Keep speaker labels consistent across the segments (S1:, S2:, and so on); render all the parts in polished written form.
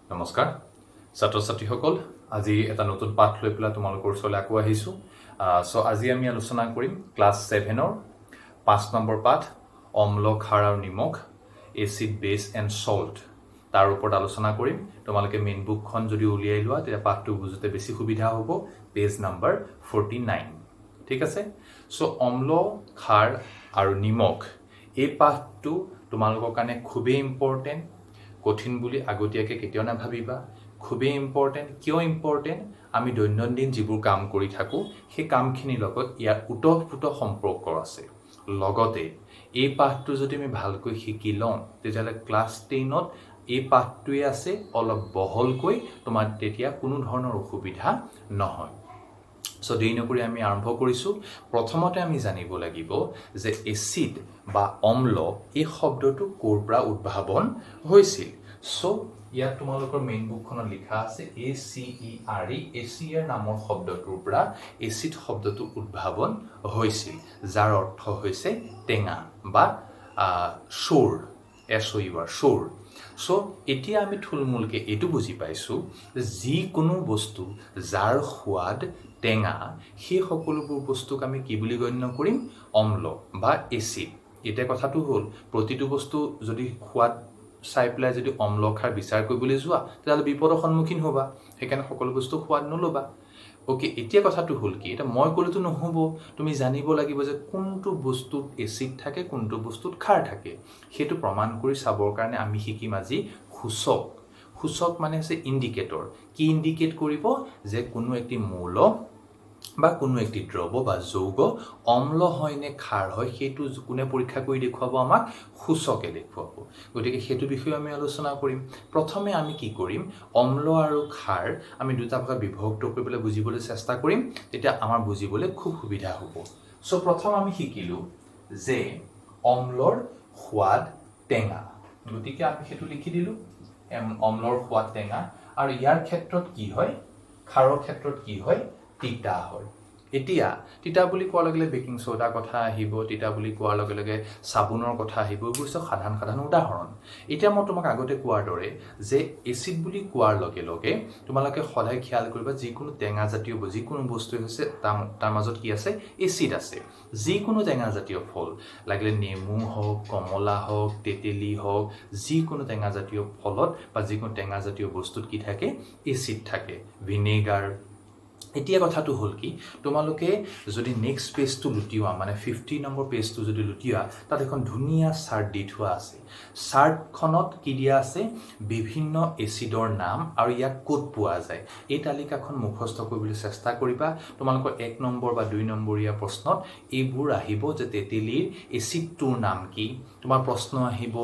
S1: নমস্কাৰ ছাত্ৰ ছাত্ৰীসকল আজি এটা নতুন পাঠ লৈ পেলাই তোমালোকৰ ওচৰলৈ আকৌ আহিছোঁ সো আজি আমি আলোচনা কৰিম ক্লাছ 7ৰ 5 নম্বৰ পাঠ অম্ল ক্ষাৰ আৰু নিমখ এচিড বেছ এণ্ড সল্ট তাৰ ওপৰত আলোচনা কৰিম তোমালোকে মেইন বুকখন যদি উলিয়াই লোৱা তেতিয়া পাঠটো বুজোতে বেছি সুবিধা হ'ব পেজ নম্বৰ 49 ঠিক আছে সো অম্ল ক্ষাৰ আৰু নিমখ এই পাঠটো তোমালোকৰ কাৰণে খুবেই ইম্পৰ্টেণ্ট কঠিন বুলি আগতীয়াকৈ কেতিয়াও নাভাবিবা খুবেই ইম্পৰ্টেণ্ট কিয় ইম্পৰ্টেণ্ট আমি দৈনন্দিন যিবোৰ কাম কৰি থাকোঁ সেই কামখিনিৰ লগত ইয়াৰ ওতঃপ্ৰোত সম্পৰ্ক আছে লগতে এই পাঠটো যদি আমি ভালকৈ শিকি লওঁ তেতিয়াহ'লে ক্লাছ 10ত এই পাঠটোৱে আছে অলপ বহলকৈ তোমাৰ তেতিয়া কোনো ধৰণৰ অসুবিধা নহয় সো দেৰি নকৰি আমি আৰম্ভ কৰিছোঁ প্ৰথমতে আমি জানিব লাগিব যে এচিড বা অম্ল এই শব্দটো ক'ৰ পৰা উদ্ভাৱন হৈছিল সো ইয়াত তোমালোকৰ মেইন বুকখনত লিখা আছে ACERE এচিয়াৰ নামৰ শব্দটোৰ পৰা এচিড শব্দটো উদ্ভাৱন হৈছিল যাৰ অৰ্থ হৈছে টেঙা বা সৌৰ SOUR সৌৰ সো এতিয়া আমি থুলমূলকৈ এইটো বুজি পাইছোঁ যে যিকোনো বস্তু যাৰ সোৱাদ টেঙা সেই সকলোবোৰ বস্তুক আমি কি বুলি গণ্য কৰিম অম্ল বা এচিড এতিয়া কথাটো হ'ল প্ৰতিটো বস্তু যদি সোৱাদ চাই পেলাই যদি অম্ল ক্ষাৰ বিচাৰ কৰিবলৈ যোৱা তেতিয়াহ'লে বিপদৰ সন্মুখীন হ'বা সেইকাৰণে সকলো বস্তু সোৱাদ নল'বা ওকে এতিয়া কথাটো হ'ল কি এটা মই ক'লেতো নহ'ব তুমি জানিব লাগিব যে কোনটো বস্তুত এচিড থাকে কোনটো বস্তুত ক্ষাৰ থাকে সেইটো প্ৰমাণ কৰি চাবৰ কাৰণে আমি শিকিম আজি সূচক মানে হৈছে ইণ্ডিকেটৰ কি ইণ্ডিকেট কৰিব যে কোনো এটি মৌল বা কোনো একটি দ্ৰৱ বা যৌগ অম্ল হয় নে ক্ষাৰ হয় সেইটো কোনে পৰীক্ষা কৰি দেখুৱাব আমাক সূচকে দেখুৱাব গতিকে সেইটো বিষয়ে আমি আলোচনা কৰিম প্ৰথমে আমি কি কৰিম অম্ল আৰু ক্ষাৰ আমি দুটা ভাগত বিভক্ত কৰিবলৈ বুজিবলৈ চেষ্টা কৰিম তেতিয়া আমাৰ বুজিবলৈ খুব সুবিধা হ'ব সো প্ৰথম আমি শিকিলোঁ যে অম্লৰ সোৱাদ টেঙা গতিকে আমি সেইটো লিখি দিলোঁ অম্লৰ সোৱাদ টেঙা আৰু ইয়াৰ ক্ষেত্ৰত কি হয় ক্ষাৰৰ ক্ষেত্ৰত কি হয় তিতা হয় এতিয়া তিতা বুলি কোৱাৰ লগে লগে বেকিং সোডাৰ কথা আহিব তিতা বুলি কোৱাৰ লগে লগে চাবোনৰ কথা আহিব এইবোৰ চব সাধাৰণ উদাহৰণ এতিয়া মই তোমাক আগতে কোৱাৰ দৰে যে এচিড বুলি কোৱাৰ লগে লগে তোমালোকে সদায় খেয়াল কৰিবা যিকোনো টেঙা জাতীয় যিকোনো বস্তু হৈছে তাৰ মাজত কি আছে এচিড আছে যিকোনো টেঙা জাতীয় ফল লাগিলে নেমু হওক কমলা হওক তেতেলী হওক যিকোনো টেঙা জাতীয় ফলত বা যিকোনো টেঙা জাতীয় বস্তুত কি থাকে এচিড থাকে ভিনেগাৰ এতিয়া কথাটো হ'ল কি তোমালোকে যদি নেক্সট পেজটো লুটিওৱা মানে 50 নম্বৰ পেজটো যদি লুটিওৱা তাত এখন ধুনীয়া চাৰ্ট দি থোৱা আছে চাৰ্টখনত কি দিয়া আছে বিভিন্ন এচিডৰ নাম আৰু ইয়াক ক'ত পোৱা যায় এই তালিকাখন মুখস্থ কৰিবলৈ চেষ্টা কৰিবা তোমালোকৰ 1 নম্বৰ বা 2 নম্বৰীয়া প্ৰশ্নত এইবোৰ আহিব যে তেতেলীৰ এচিডটোৰ নাম কি তোমাৰ প্ৰশ্ন আহিব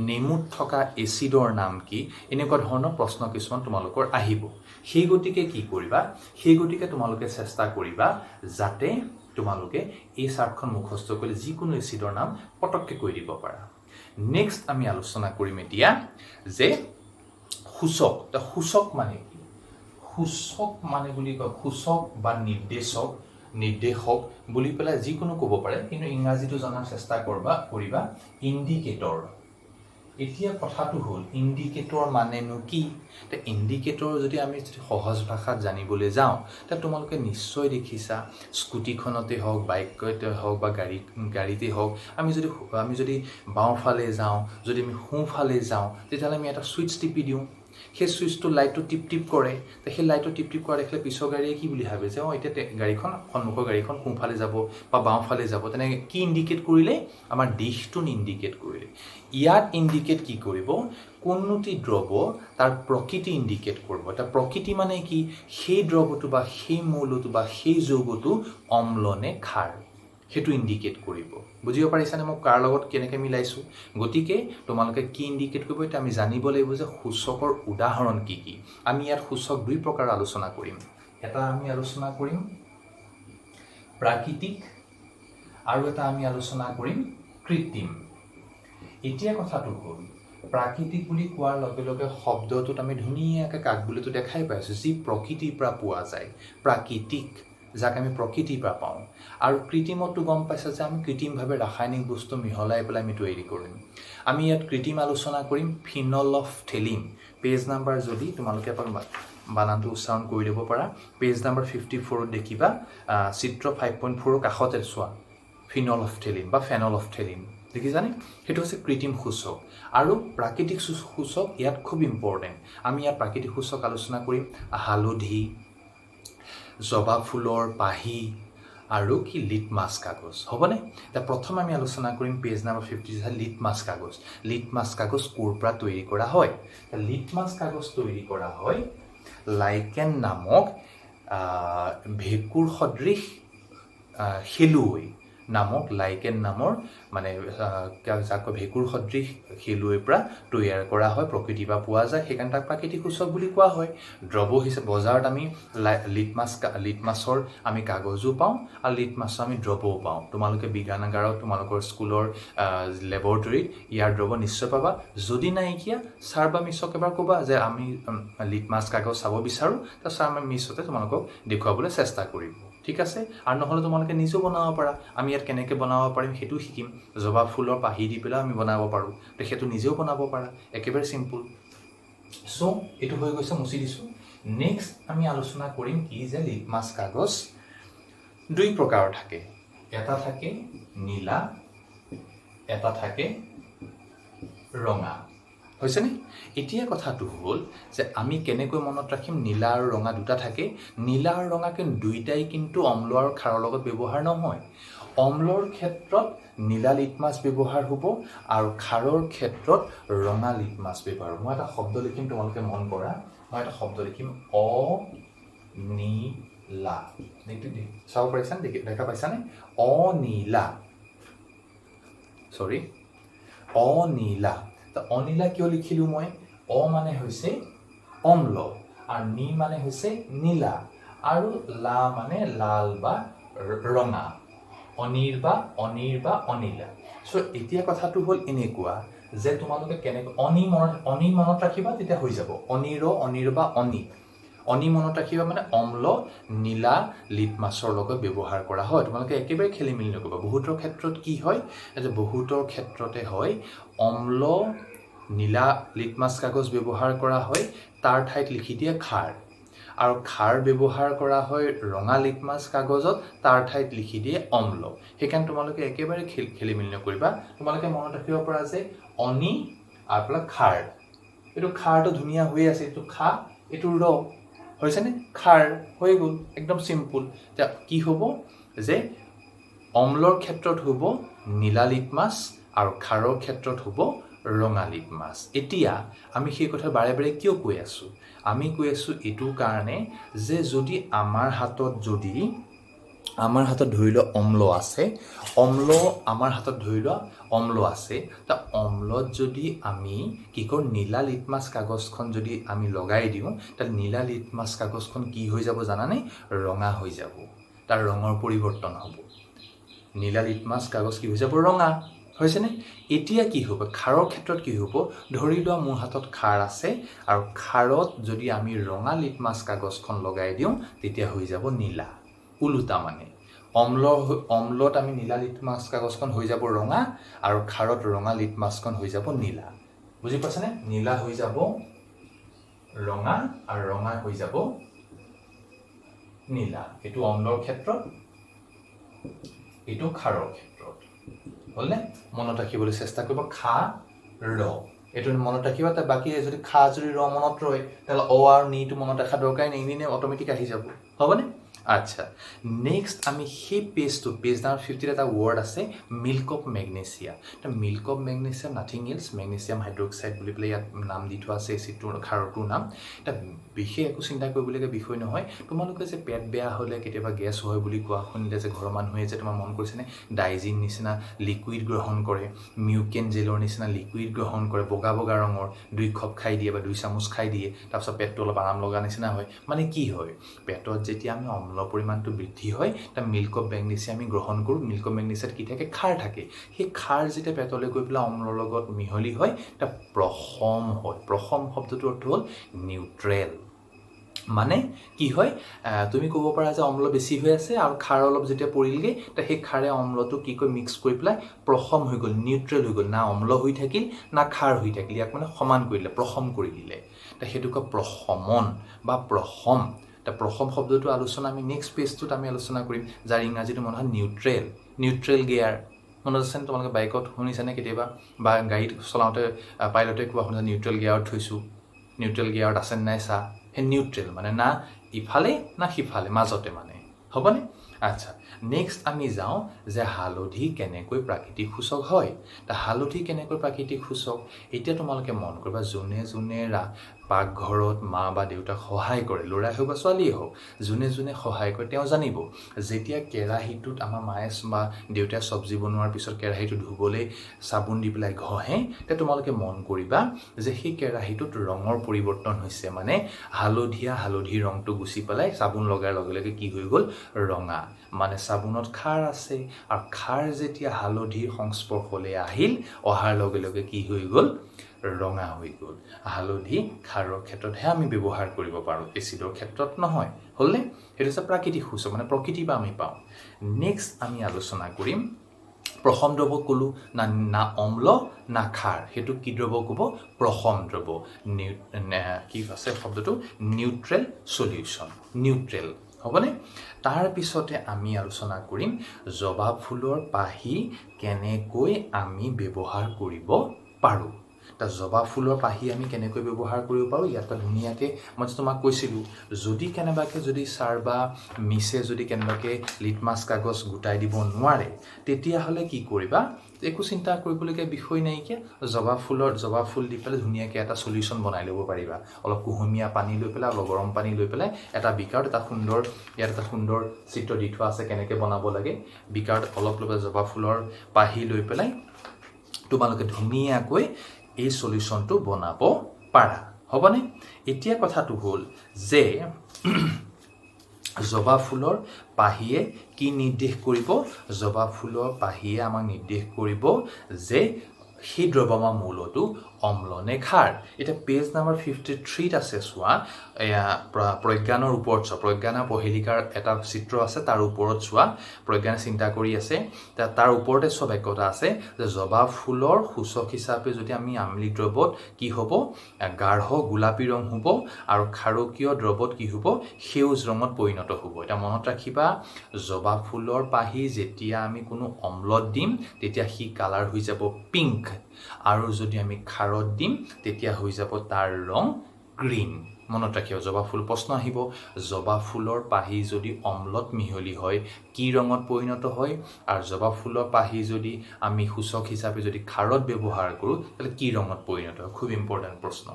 S1: নেমুত থকা এচিডৰ নাম কি এনেকুৱা ধৰণৰ প্ৰশ্ন কিছুমান তোমালোকৰ আহিব সেই গতিকে কি কৰিবা সেই গতিকে তোমালোকে চেষ্টা কৰিবা যাতে তোমালোকে এই চাৰ্টখন মুখস্থ কৰি যিকোনো এচিডৰ নাম পটককৈ কৈ দিব পাৰা নেক্সট আমি আলোচনা কৰিম এতিয়া যে সূচক মানে কি সূচক মানে বুলি কয় সূচক বা নিৰ্দেশক বুলি পেলাই যিকোনো ক'ব পাৰে কিন্তু ইংৰাজীটো জনাৰ চেষ্টা কৰিবা ইণ্ডিকেটৰ এতিয়া কথাটো হ'ল ইণ্ডিকেটৰ মানেনো কি ইণ্ডিকেটৰ যদি আমি সহজ ভাষাত জানিবলৈ যাওঁ তেতিয়া তোমালোকে নিশ্চয় দেখিছা স্কুটিখনতে হওক বাইকতে হওক বা গাড়ীতে হওক আমি যদি বাওঁফালে যাওঁ যদি আমি সোঁফালে যাওঁ তেতিয়াহ'লে আমি এটা ছুইচ টিপি দিওঁ সেই ছুইচটো লাইটটো টিপ কৰে সেই লাইটটো টিপ কৰা দেখিলে পিছৰ গাড়ীয়ে কি বুলি ভাবে যে এতিয়া গাড়ীখন সন্মুখৰ গাড়ীখন সোঁফালে যাব বা বাওঁফালে যাব তেনেকৈ কি ইণ্ডিকেট কৰিলে আমাৰ দিশটো ইণ্ডিকেট কৰিলে ইয়াত ইণ্ডিকেট কি কৰিব কোনোটি দ্ৰৱ তাৰ প্ৰকৃতি ইণ্ডিকেট কৰিব এটা প্ৰকৃতি মানে কি সেই দ্ৰৱটো বা সেই মৌলটো বা সেই যৌগটো অম্ল নে ক্ষাৰ সেইটো ইণ্ডিকেট কৰিব বুজিব পাৰিছানে মই কাৰ লগত কেনেকৈ মিলাইছোঁ গতিকে তোমালোকে কি ইণ্ডিকেট কৰিব এতিয়া আমি জানিব লাগিব যে সূচকৰ উদাহৰণ কি কি আমি ইয়াত সূচক দুই প্ৰকাৰ আলোচনা কৰিম এটা আমি আলোচনা কৰিম প্ৰাকৃতিক আৰু এটা আমি আলোচনা কৰিম কৃত্ৰিম এতিয়া কথাটো হ'ল প্ৰাকৃতিক বুলি কোৱাৰ লগে লগে শব্দটোত আমি ধুনীয়াকৈ কাকবুলিটো দেখাই পাইছোঁ যি প্ৰকৃতিৰ পৰা পোৱা যায় প্ৰাকৃতিক যাক আমি প্ৰকৃতিৰ পৰা পাওঁ আৰু কৃত্ৰিমতো গম পাইছা যে আমি কৃত্ৰিমভাৱে ৰাসায়নিক বস্তু মিহলাই পেলাই আমি তৈয়াৰি কৰিম আমি ইয়াত কৃত্ৰিম আলোচনা কৰিম ফিনলফথেলিন পেজ নাম্বাৰ যদি তোমালোকে বানানটো উচ্চাৰণ কৰি ল'ব পাৰা পেজ নাম্বাৰ 54 দেখিবা চিত্ৰ 5.4 কাষতে চোৱা ফিনল অফথেলিন বা ফেনল অফথেলিন দেখিছানে সেইটো হৈছে কৃত্ৰিম সূচক আৰু প্ৰাকৃতিক সূচক ইয়াত খুব ইম্পৰ্টেণ্ট আমি ইয়াত প্ৰাকৃতিক সূচক আলোচনা কৰিম হালধি জবা ফুলৰ পাহি আৰু কি লিটমাছ কাগজ হ'বনে এতিয়া প্ৰথম আমি আলোচনা কৰিম পেজ নাম্বাৰ 50 লিটমাছ কাগজ ক'ৰ পৰা তৈয়াৰী কৰা হয় লিটমাছ কাগজ তৈয়াৰী কৰা হয় লাইকেন নামক ভেঁকুৰ সদৃশ খেলুৱৈ নামক লাইকেন নামৰ মানে যাক ভেঁকুৰ সদৃশ খেলুৱৈৰ পৰা তৈয়াৰ কৰা হয় প্ৰকৃতিৰ পৰা পোৱা যায় সেইকাৰণে তাক প্ৰাকৃতিক সূচক বুলি কোৱা হয় দ্ৰৱ হিচাপে বজাৰত আমি লিটমাছৰ আমি কাগজো পাওঁ আৰু লিটমাছৰ আমি দ্ৰৱও পাওঁ তোমালোকে বিজ্ঞানাগাৰত তোমালোকৰ স্কুলৰ লেবৰেটৰীত ইয়াৰ দ্ৰৱ নিশ্চয় পাবা যদি নাইকিয়া ছাৰ বা মিছক এবাৰ ক'বা যে আমি লিটমাছ কাগজ চাব বিচাৰোঁ তাৰ ছাৰ আমি মিছতে তোমালোকক দেখুৱাবলৈ চেষ্টা কৰিম ঠিক আছে আৰু নহ'লে তোমালোকে নিজেও বনাব পাৰা আমি ইয়াত কেনেকৈ বনাব পাৰিম সেইটো শিকিম জবা ফুলৰ পাহি দি পেলাই আমি বনাব পাৰোঁ তো সেইটো নিজেও বনাব পাৰা একেবাৰে চিম্পুল চ' এইটো হৈ গৈছে মুচি দিছোঁ নেক্সট আমি আলোচনা কৰিম কি যে লিটমাছ কাগজ দুই প্ৰকাৰৰ থাকে এটা থাকে নীলা এটা থাকে ৰঙা হৈছেনে এতিয়া কথাটো হ'ল যে আমি কেনেকৈ মনত ৰাখিম নীলা আৰু ৰঙা দুটা থাকে নীলা আৰু ৰঙা কিন্তু দুইটাই কিন্তু অম্ল আৰু ক্ষাৰৰ লগত ব্যৱহাৰ নহয় অম্লৰ ক্ষেত্ৰত নীলা লিটমাছ ব্যৱহাৰ হ'ব আৰু ক্ষাৰৰ ক্ষেত্ৰত ৰঙা লিটমাছ ব্যৱহাৰ হ'ব মই এটা শব্দ লিখিম তোমালোকে মন কৰা মই এটা শব্দ লিখিম অনীলা চাব পাৰিছানে দেখা পাইছানে অনীলা চৰি অনীলা অনীলা কিয় লিখিলোঁ মই মানে হৈছে অম্ল আৰু নি মানে হৈছে নীলা আৰু লা মানে লাল বা ৰঙা অনিৰ বা অনিলা চ' এতিয়া কথাটো হ'ল এনেকুৱা যে তোমালোকে কেনেকৈ অনি মনত ৰাখিবা তেতিয়া হৈ যাব অনিৰ বা অনি মনত ৰাখিবা মানে অম্ল নীলা লিটমাছৰ লগত ব্যৱহাৰ কৰা হয় তোমালোকে একেবাৰে খেলি মেলি নকৰিবা বহুতৰ ক্ষেত্ৰত কি হয় যে বহুতৰ ক্ষেত্ৰতে হয় অম্ল নীলা লিটমাছ কাগজ ব্যৱহাৰ কৰা হয় তাৰ ঠাইত লিখি দিয়ে ক্ষাৰ আৰু ক্ষাৰ ব্যৱহাৰ কৰা হয় ৰঙা লিটমাছ কাগজত তাৰ ঠাইত লিখি দিয়ে অম্ল সেইকাৰণে তোমালোকে একেবাৰে খেলি মেলি নকৰিবা তোমালোকে মনত ৰাখিব পৰা যে অনি আৰু প্লাছ ক্ষাৰ এইটো ক্ষাৰটো ধুনীয়া হৈ আছে এইটো খা এইটো ৰ হৈছেনে ক্ষাৰ হৈ গ'ল একদম চিম্পুল এতিয়া কি হ'ব যে অম্লৰ ক্ষেত্ৰত হ'ব নীলা লিটমাছ আৰু ক্ষাৰৰ ক্ষেত্ৰত হ'ব ৰঙা লিটমাছ এতিয়া আমি সেই কথা বাৰে বাৰে কিয় কৈ আছোঁ আমি কৈ আছোঁ এইটো কাৰণে যে যদি আমাৰ হাতত ধৰি লোৱা অম্ল আছে আমাৰ হাতত ধৰি লোৱা অম্ল আছে তা অম্লত যদি আমি কি কৰোঁ নীলা লিটমাছ কাগজখন যদি আমি লগাই দিওঁ তাত নীলা লিটমাছ কাগজখন কি হৈ যাব জানানে ৰঙা হৈ যাব তাৰ ৰঙৰ পৰিৱৰ্তন হ'ব নীলা লিটমাছ কাগজ কি হৈ যাব ৰঙা হৈছেনে এতিয়া কি হ'ব ক্ষাৰৰ ক্ষেত্ৰত কি হ'ব ধৰি লোৱা মোৰ হাতত ক্ষাৰ আছে আৰু ক্ষাৰত যদি আমি ৰঙা লিটমাছ কাগজখন লগাই দিওঁ তেতিয়া হৈ যাব নীলা উলোটা মানে অম্লত আমি নীলা লিটমাছ কাগজখন হৈ যাব ৰঙা আৰু ক্ষাৰত ৰঙা লিটমাছখন হৈ যাব নীলা বুজি পাইছানে নীলা হৈ যাব ৰঙা আৰু ৰঙা হৈ যাব নীলা এইটো অম্লৰ ক্ষেত্ৰত এইটো ক্ষাৰৰ ক্ষেত্ৰত হ'লনে মনত ৰাখিবলৈ চেষ্টা কৰিব খা ৰ এইটো মনত ৰাখিবা তাৰ বাকী যদি খা যদি ৰ মনত ৰয় তাহলে অ আৰু নিটো মনত ৰাখা দৰকাৰ নাই এনে অটোমেটিক আহি যাব হ'বনে আচ্ছা নেক্সট আমি সেই পেজ নাম্বাৰ 50 এটা ৱৰ্ড আছে milk of magnesia milk of magnesium nothing else magnesium hydroxide বুলি পেলাই ইয়াত নাম দি থোৱা আছে এচিডটোৰ ক্ষাৰটোৰ নাম এটা বিশেষ একো চিন্তা কৰিবলগীয়া বিষয় নহয় তোমালোকে যে পেট বেয়া হ'লে কেতিয়াবা গেছ হয় বুলি কোৱা শুনিলে যে ঘৰৰ মানুহে যে তোমাৰ মন কৰিছেনে ডাইজিন নিচিনা লিকুইড গ্ৰহণ কৰে মিউকেন জেলৰ নিচিনা লিকুইড গ্ৰহণ কৰে বগা ৰঙৰ 2 খপ খাই দিয়ে বা 2 চামুচ খাই দিয়ে তাৰপিছত পেটটো অলপ আৰাম লগা নিচিনা হয় মানে কি হয় পেটত যেতিয়া আমি অম্ল পৰিমাণটো বৃদ্ধি হয় তা মিল্ক অফ মেগনেছিয়াম আমি গ্ৰহণ কৰোঁ মিল্ক অফ মেগনেছিয়াত কি থাকে ক্ষাৰ থাকে সেই ক্ষাৰ যেতিয়া পেটলৈ গৈ পেলাই অম্লৰ লগত মিহলি হয় তা প্ৰসম হয় প্ৰসম শব্দটোৰ অৰ্থ হ'ল নিউট্ৰেল মানে কি হয় তুমি ক'ব পাৰা যে অম্ল বেছি হৈ আছে আৰু ক্ষাৰ অলপ যেতিয়া পৰিলগে তা সেই ক্ষাৰে অম্লটো কি কৰি মিক্স কৰি পেলাই প্ৰসম হৈ গ'ল নিউট্ৰেল হৈ গ'ল না অম্ল হৈ থাকিল না ক্ষাৰ হৈ থাকিল ইয়াক মানে সমান কৰি দিলে প্ৰসম কৰি দিলে সেইটোক প্ৰশমন বা প্ৰশম প্ৰশম শব্দটো আলোচনা আমি নেক্সট পেজটোত আমি আলোচনা কৰিম যাৰ ইংৰাজীটো মনে হয় নিউট্ৰেল গিয়াৰ মনত আছেনে তোমালোকে বাইকত শুনিছানে কেতিয়াবা বা গাড়ীত চলাওঁতে পাইলটে কোৱা শুনিছা নিউট্ৰেল গিয়াৰত থৈছোঁ নিউট্ৰেল গিয়াৰত আছে নাই চা সেই নিউট্ৰেল মানে না ইফালে না সিফালে মাজতে মানে হ'বনে আচ্ছা নেক্সট আমি যাওঁ যে হালধি কেনেকৈ প্ৰাকৃতিক সূচক হয় হালধি কেনেকৈ প্ৰাকৃতিক সূচক এতিয়া তোমালোকে মন কৰিবা যোনে পাকঘৰত মা বা দেউতাক সহায় কৰে ল'ৰাই হওক বা ছোৱালীয়ে হওক যোনে সহায় কৰে তেওঁ জানিব যেতিয়া কেৰাহীটোত আমাৰ মায়ে বা দেউতাই চব্জি বনোৱাৰ পিছত কেৰাহীটো ধুবলৈ চাবোন দি পেলাই ঘঁহে তেতিয়া তোমালোকে মন কৰিবা যে সেই কেৰাহীটোত ৰঙৰ পৰিৱৰ্তন হৈছে মানে হালধি ৰংটো গুচি পেলাই চাবোন লগাৰ লগে লগে কি হৈ গ'ল ৰঙা মানে চাবোনত খাৰ আছে আৰু খাৰ যেতিয়া হালধিৰ সংস্পৰ্শলৈ অহাৰ লগে লগে কি হৈ গ'ল ৰঙা হৈ গ'ল হালধি খাৰৰ ক্ষেত্ৰতহে আমি ব্যৱহাৰ কৰিব পাৰোঁ এচিডৰ ক্ষেত্ৰত নহয় হ'লনে সেইটো হৈছে প্ৰাকৃতিক সূচক মানে প্ৰকৃতিৰ পৰা আমি পাওঁ নেক্সট আমি আলোচনা কৰিম প্ৰশম দ্ৰৱ ক'লো না অম্ল না খাৰ সেইটো কি দ্ৰৱ ক'ব প্ৰশম দ্ৰৱ কি আছে শব্দটো নিউট্ৰেল সলিউশ্যন নিউট্ৰেল হ'বনে তাৰ পিছতে আমি আলোচনা কৰিম জবা ফুলৰ পাহি কেনেকৈ আমি ব্যৱহাৰ কৰিব পাৰোঁ জবা ফুলৰ পাহি আমি কেনেকৈ ব্যৱহাৰ কৰিব পাৰোঁ ইয়াত ধুনীয়াকৈ মই তোমাক কৈছিলোঁ যদি ছাৰ বা মিছে যদি কেনেবাকৈ লিটমাছ কাগজ গোটাই দিব নোৱাৰে তেতিয়াহ'লে কি কৰিবা একো চিন্তা কৰিবলগীয়া বিষয় নাইকিয়া জবা ফুল দি পেলাই ধুনীয়াকৈ এটা সলিউশ্যন বনাই ল'ব পাৰিবা অলপ কুহুমীয়া পানী লৈ পেলাই অলপ গৰম পানী লৈ পেলাই এটা বিকাৰত ইয়াত এটা সুন্দৰ চিত্ৰ দি থোৱা আছে কেনেকৈ বনাব লাগে বিকাৰত অলপ জবা ফুলৰ পাহি লৈ পেলাই তোমালোকে ধুনীয়াকৈ এই সলিউশ্যনটো বনাব পাৰা হ'বনে এতিয়া কথাটো হ'ল যে জবা ফুলৰ পাহিয়ে কি নিৰ্দেশ কৰিব জবা ফুলৰ পাহিয়ে আমাক নিৰ্দেশ কৰিব যে সেই দ্ৰব্যমা মূলটো অম্ল নে খাৰ এটা পেজ নাম্বাৰ 53 আছে চোৱা প্ৰজ্ঞানৰ ওপৰত চোৱা প্ৰজ্ঞানৰ পহেলিকাৰ এটা চিত্ৰ আছে তাৰ ওপৰত চোৱা প্ৰজ্ঞানে চিন্তা কৰি আছে তাৰ ওপৰতে চোৱা বাক্যটা আছে যে জবা ফুলৰ সূচক হিচাপে যদি আমি আম্লিক দ্ৰৱত কি হ'ব গাঢ় গোলাপী ৰং হ'ব আৰু ক্ষাৰকীয় দ্ৰৱত কি হ'ব সেউজ ৰঙত পৰিণত হ'ব এটা মনত ৰাখিবা জবা ফুলৰ পাহি যেতিয়া আমি কোনো অম্লত দিম তেতিয়া সি কালাৰ হৈ যাব পিংক আৰু যদি আমি খাৰত দিম তেতিয়া হৈ যাব তাৰ ৰং গ্ৰীণ মনত ৰাখিবা জবা ফুল প্ৰশ্ন আহিব জবা ফুলৰ পাহি যদি অম্লত মিহলি হয় কি ৰঙত পৰিণত হয় আৰু জবা ফুলৰ পাহি যদি আমি সূচক হিচাপে যদি খাৰত ব্যৱহাৰ কৰোঁ তাহলে কি ৰঙত পৰিণত হয় খুব ইম্পৰ্টেণ্ট প্ৰশ্ন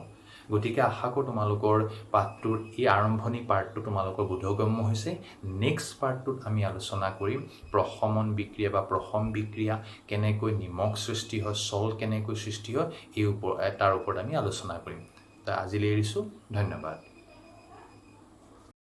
S1: গতিকে আশা কৰোঁ তোমালোকৰ পাঠটোৰ এই আৰম্ভণি পাৰ্টটো তোমালোকৰ বোধগম্য হৈছে নেক্সট পাৰ্টটোত আমি আলোচনা কৰিম প্ৰশমন বিক্ৰিয়া বা প্ৰশম বিক্ৰিয়া কেনেকৈ নিমখ সৃষ্টি হয় সল্ট কেনেকৈ সৃষ্টি হয় তাৰ ওপৰত আমি আলোচনা কৰিম আজিলৈ এৰিছোঁ ধন্যবাদ